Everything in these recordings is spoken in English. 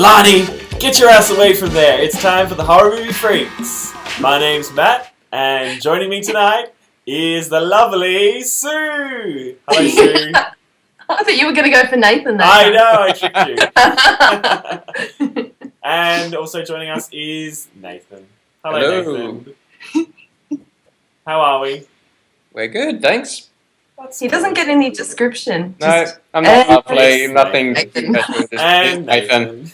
Lonnie, get your ass away from there. It's time for the Horror Movie Freaks. My name's Matt, and joining me tonight is the lovely Sue. Hello, Sue. I thought you were going to go for Nathan there. I know, I tricked you. And also joining us is Nathan. Hello. Nathan. How are we? We're good, thanks. He doesn't get any description. No, I'm not lovely, nothing special. And Nathan.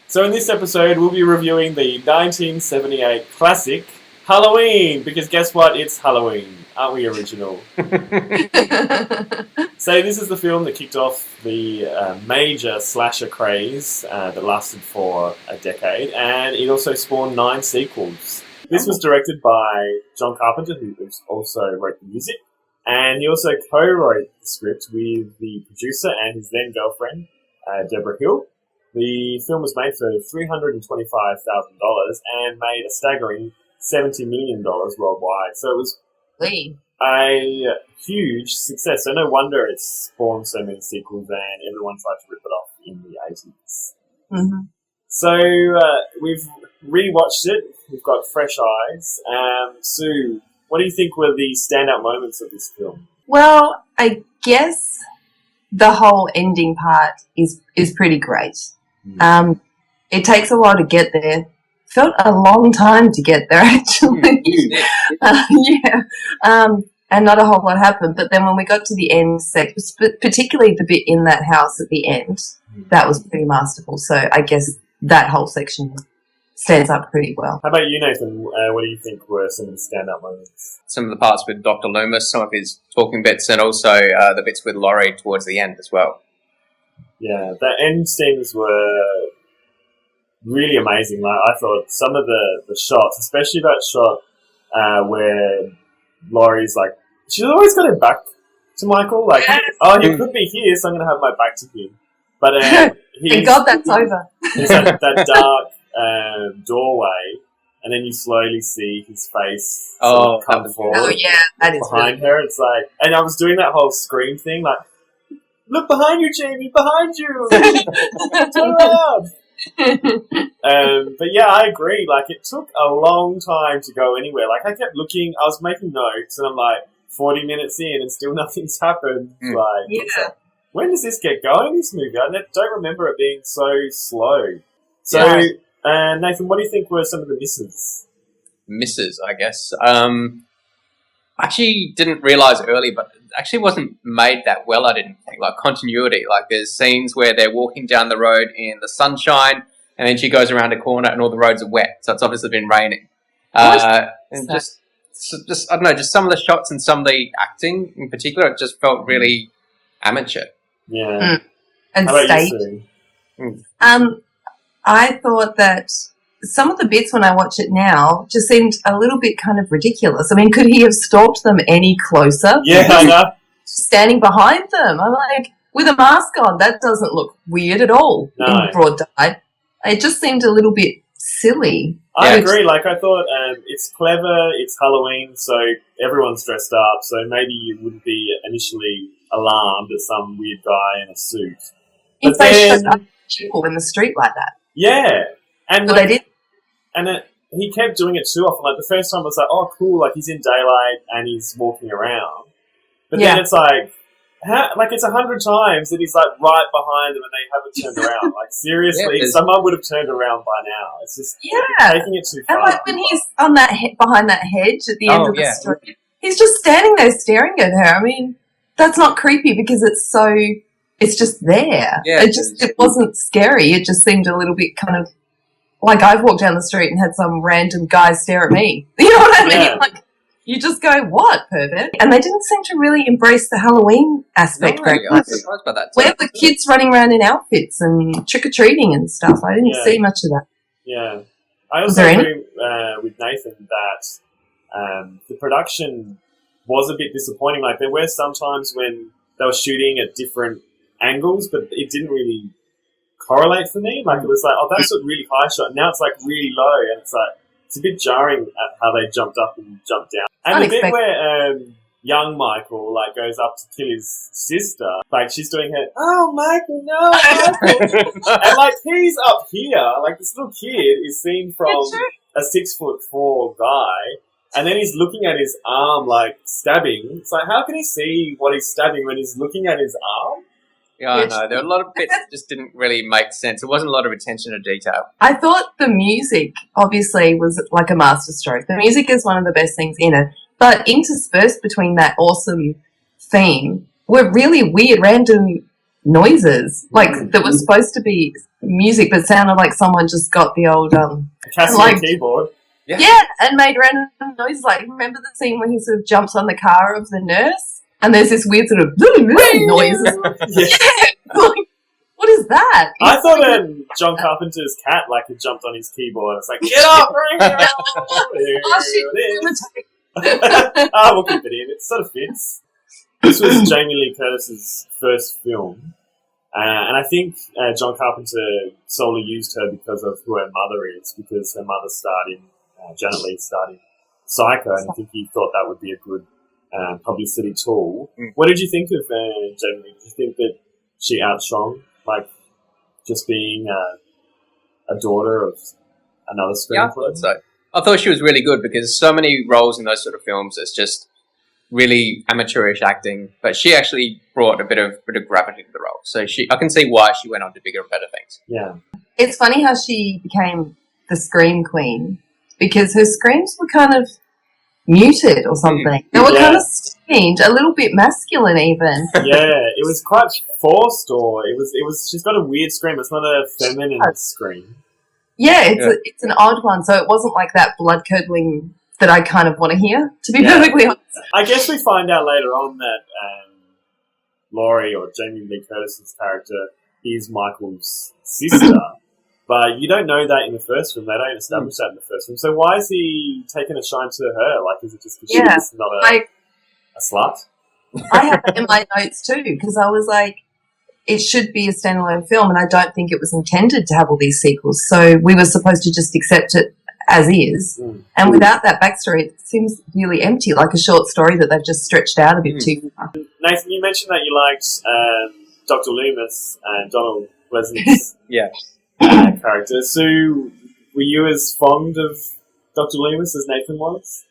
So in this episode, we'll be reviewing the 1978 classic Halloween, because guess what? It's Halloween. Aren't we original? So this is the film that kicked off the major slasher craze that lasted for a decade, and it also spawned 9 sequels. This was directed by John Carpenter, who also wrote the music, and he also co-wrote the script with the producer and his then girlfriend, Deborah Hill. The film was made for $325,000 and made a staggering $70 million worldwide. So it was a huge success. So no wonder it spawned so many sequels and everyone tried to rip it off in the 80s. Mm-hmm. So we've rewatched it. We've got fresh eyes. Sue, what do you think were the standout moments of this film? Well, I guess the whole ending part is pretty great. It takes a while to get there. Felt a long time to get there, actually. And not a whole lot happened. But then when we got to the end section, particularly the bit in that house at the end, that was pretty masterful. So I guess that whole section stands up pretty well. How about you, Nathan? What do you think were some of the standout moments? Some of the parts with Dr. Loomis, some of his talking bits, and also the bits with Laurie towards the end as well. Yeah, the end scenes were really amazing. Like, I thought some of the shots, especially that shot where Laurie's like, she's always got her back to Michael. Like, oh, he could be here, so I'm going to have my back to him. But thank God that's over. There's that dark doorway, and then you slowly see his face come forward. Oh, yeah, that is behind her. It's like, and I was doing that whole scream thing, like, look behind you, Jamie, behind you! Turn around! But yeah, I agree. Like, it took a long time to go anywhere. Like, I kept looking, I was making notes, and I'm like, 40 minutes in, and still nothing's happened. Like, when does this get going, this movie? I don't remember it being so slow. So, Nathan, what do you think were some of the misses? Misses, I guess. I actually didn't realise early, but it actually wasn't made that well, I didn't think. Like, continuity. Like, there's scenes where they're walking down the road in the sunshine, and then she goes around a corner and all the roads are wet. So it's obviously been raining. And just, I don't know, just some of the shots and some of the acting in particular, it just felt really amateur. Yeah. And staged. I thought that some of the bits when I watch it now just seemed a little bit kind of ridiculous. I mean, could he have stalked them any closer? Yeah, I know. Standing behind them. I'm like, with a mask on, that doesn't look weird at all in broad daylight. It just seemed a little bit silly. I agree. Like, I thought it's clever, it's Halloween, so everyone's dressed up, so maybe you wouldn't be initially alarmed at some weird guy in a suit. If they showed up people in the street like that. Yeah. And they did. And he kept doing it too often. Like, the first time I was like, oh, cool, like, he's in daylight and he's walking around. But then it's like, it's 100 times that he's, like, right behind them and they haven't turned around. Like, seriously, someone would have turned around by now. It's just taking it too far. And, like, when he's on that behind that hedge at the end of the street, he's just standing there staring at her. I mean, that's not creepy because it's just there. Yeah, it wasn't scary. It just seemed a little bit kind of like I've walked down the street and had some random guy stare at me. You know what I mean? Yeah. Like, you just go, what, pervert? And they didn't seem to really embrace the Halloween aspect very much. I was surprised by that too. Where the kids running around in outfits and trick-or-treating and stuff. I didn't see much of that. Yeah. I also agree with Nathan that the production was a bit disappointing. Like, there were some times when they were shooting at different angles, but it didn't really correlate for me. Like, it was like, oh, that's a really high shot. Now it's like really low, and it's like, it's a bit jarring at how they jumped up and jumped down. And the bit where young Michael, like, goes up to kill his sister. Like, she's doing her, oh, Michael, no, Michael. And, like, he's up here. Like, this little kid is seen from a 6'4" guy. And then he's looking at his arm, like, stabbing. It's like, how can he see what he's stabbing when he's looking at his arm? Yeah, I know. There were a lot of bits that just didn't really make sense. There wasn't a lot of attention to detail. I thought the music, obviously, was like a masterstroke. The music is one of the best things in it. But interspersed between that awesome theme were really weird, random noises. Like, that was supposed to be music, but sounded like someone just got the old... Casio keyboard. Yeah, and made random noises. Like, remember the scene when he sort of jumps on the car of the nurse? And there's this weird sort of noise. Like, what is that? I thought John Carpenter's cat, like, had jumped on his keyboard. It's like, get up! We'll keep it in. It sort of fits. This was Jamie Lee Curtis's first film. And I think John Carpenter solely used her because of who her mother is, because her mother starred in, Janet Leigh starred in Psycho, and I think he thought that would be a good publicity tool. What did you think of Jamie Lee? Did you think that she outshone, like, just being a daughter of another screenplay? Yeah, I thought so. I thought she was really good because so many roles in those sort of films, it's just really amateurish acting, but she actually brought a bit of gravity to the role. So I can see why she went on to bigger and better things. Yeah. It's funny how she became the scream queen because her screams were kind of muted or something. They were kind of strange, a little bit masculine even. Yeah, it was quite forced, or it was. She's got a weird scream. It's not a feminine scream. Yeah, it's an odd one. So it wasn't like that blood curdling that I kind of want to hear, to be perfectly honest. I guess we find out later on that Laurie, or Jamie Lee Curtis's character, is Michael's sister. But you don't know that in the first film. They don't establish that in the first film. So why is he taking a shine to her? Like, is it just because she's not a slut? I had it in my notes too, because I was like, it should be a standalone film, and I don't think it was intended to have all these sequels. So we were supposed to just accept it as is. And without that backstory, it seems really empty, like a short story that they've just stretched out a bit too far. Nathan, you mentioned that you liked Dr. Loomis and Donald Pleasance's character. So were you as fond of Dr. Loomis as Nathan was?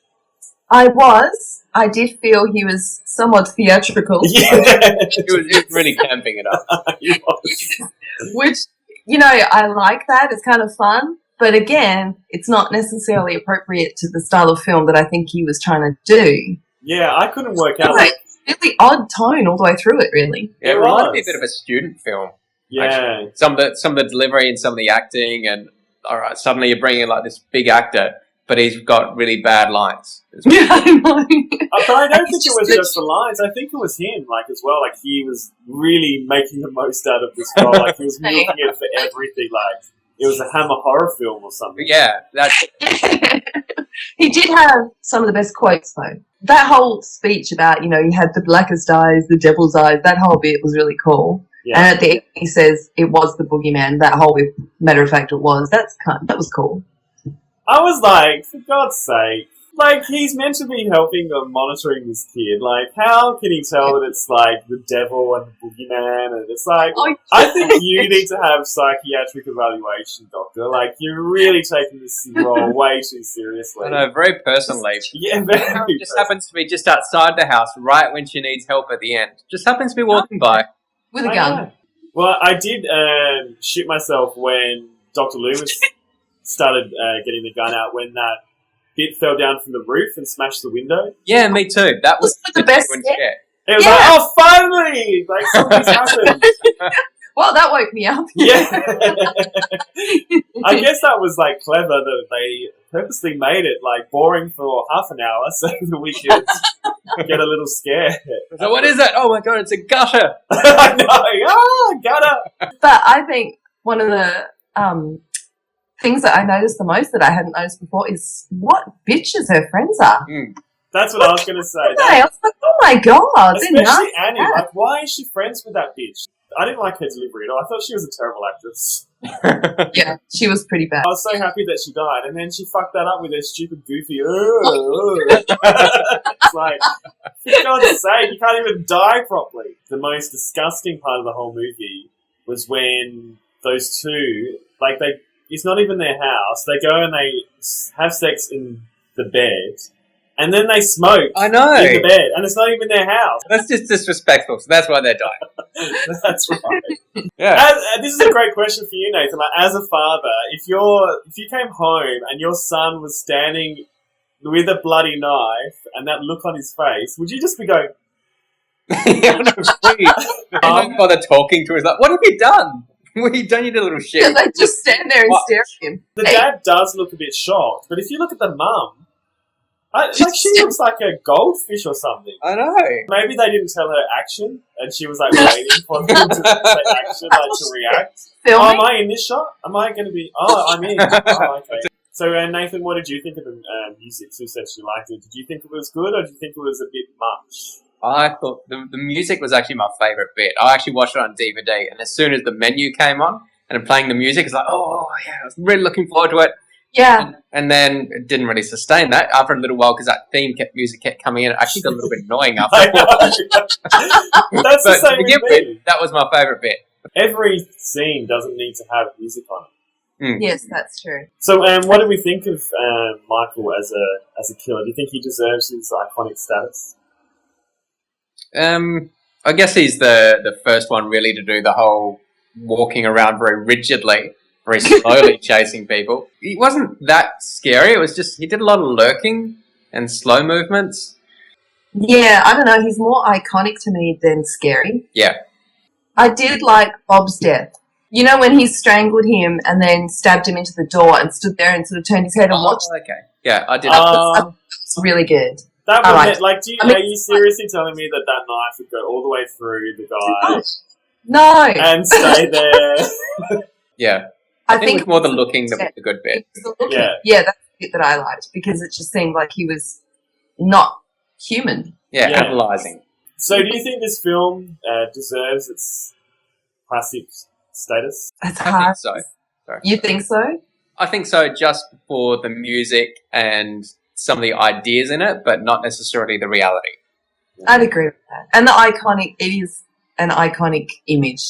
I was. I did feel he was somewhat theatrical. Yeah. He was really camping it up. He was. Which, you know, I like that. It's kind of fun. But again, it's not necessarily appropriate to the style of film that I think he was trying to do. Yeah, I couldn't work out. Like, really odd tone all the way through it, really. Yeah, it reminded me a bit of a student film. Yeah. Actually. Some of the delivery and some of the acting, and all right, suddenly you're bringing in like this big actor, but he's got really bad lines. Yeah, I know. But I don't think it was just the lines. I think it was him, like, as well. Like, he was really making the most out of this role. Like, he was milking it for everything. Like, it was a Hammer horror film or something. Yeah, that's. He did have some of the best quotes, though. That whole speech about, you know, he had the blackest eyes, the devil's eyes, that whole bit was really cool. Yeah. And at the end, he says it was the boogeyman. That whole bit, matter of fact, it was. That was cool. I was like, for God's sake, like, he's meant to be helping or monitoring this kid. Like, how can he tell that it's, like, the devil and the boogeyman? And it's like, I think you need to have psychiatric evaluation, doctor. Like, you're really taking this role way too seriously. I know, very personally. Yeah, very. It just happens to be just outside the house, right when she needs help at the end. Just happens to be walking by. With a gun. Well, I did shoot myself when Dr. Loomis started getting the gun out, when that bit fell down from the roof and smashed the window. Yeah, me too. That was the best. It was like, oh, finally! Like, something's happened. Well, that woke me up. Yeah. I guess that was, like, clever that they purposely made it, like, boring for half an hour so that we could get a little scared. So what is it? Oh, my God, it's a gutter. I know. Oh, gutter. But I think one of the things that I noticed the most that I hadn't noticed before is what bitches her friends are. That's what I was going to say. I was like, oh my God. Especially Annie. Like, why is she friends with that bitch? I didn't like her delivery at all. I thought she was a terrible actress. Yeah, she was pretty bad. I was so happy that she died, and then she fucked that up with her stupid, goofy. It's like, for God's sake, you can't even die properly. The most disgusting part of the whole movie was when those two, like, it's not even their house. They go and they have sex in the bed. And then they smoke I know. in the bed, and it's not even their house. That's just disrespectful, so that's why they're dying. That's right. Yeah. This is a great question for you, Nathan. Like, as a father, if you came home and your son was standing with a bloody knife and that look on his face, would you just be going... Yeah, no, please. Don't bother talking to us. Like, what have you done? What have you done, you little shit? Yeah, they just stand there and stare at him. The dad does look a bit shocked, but if you look at the mum, she looks like a goldfish or something. I know. Maybe they didn't tell her action, and she was like waiting for them to take action, like to react. Am I in this shot? Am I going to be? Oh, I'm in. Oh, okay. So, Nathan, what did you think of the music? Sue said she liked it. Did you think it was good, or did you think it was a bit much? I thought the music was actually my favourite bit. I actually watched it on DVD, and as soon as the menu came on and playing the music, it's like, oh yeah, I was really looking forward to it. Yeah. And then it didn't really sustain that after a little while because that music kept coming in. It actually got a little bit annoying after a while. That's the same with me. That was my favourite bit. Every scene doesn't need to have music on it. Mm. Yes, that's true. So, what do we think of Michael as a killer? Do you think he deserves his iconic status? I guess he's the first one really to do the whole walking around very rigidly, very slowly chasing people. He wasn't that scary. It was just he did a lot of lurking and slow movements. Yeah, I don't know. He's more iconic to me than scary. Yeah. I did like Bob's death. You know, when he strangled him and then stabbed him into the door and stood there and sort of turned his head and watched. Okay. Yeah, I did. It's really good. That was are you seriously telling me that knife would go all the way through the guy? No. And stay there? Yeah. I think it's more the looking the good bit. Yeah, that's the bit that I liked because it just seemed like he was not human. Yeah, analysing. So do you think this film deserves its classic status? That's hard. I think so. Sorry. You think so? I think so, just for the music and some of the ideas in it, but not necessarily the reality. I'd agree with that. And it is an iconic image.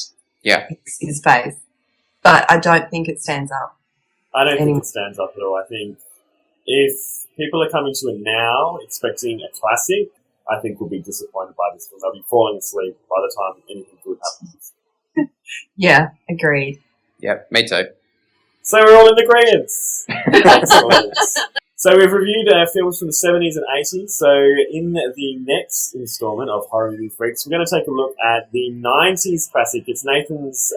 Yeah. His face. But I don't think it stands up. I don't think it stands up at all. I think if people are coming to it now expecting a classic, I think we'll be disappointed by this film. They'll be falling asleep by the time anything good happens. Yeah, agreed. Yeah, me too. So we're all in agreement. Excellent. So we've reviewed films from the 70s and 80s. So in the next installment of Horror Movie Freaks, we're going to take a look at the 90s classic. It's Nathan's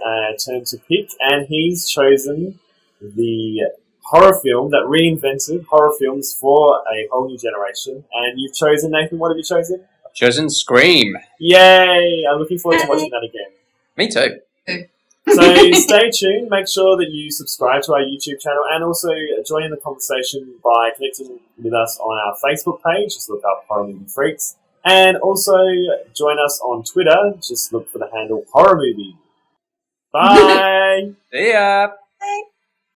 turn to pick, and he's chosen the horror film that reinvented horror films for a whole new generation. And you've chosen, Nathan, what have you chosen? I've chosen Scream. Yay! I'm looking forward to watching that again. Me too. So stay tuned, make sure that you subscribe to our YouTube channel and also join in the conversation by connecting with us on our Facebook page, just look up Horror Movie Freaks, and also join us on Twitter, just look for the handle Horror Movie. Bye! See ya! Bye!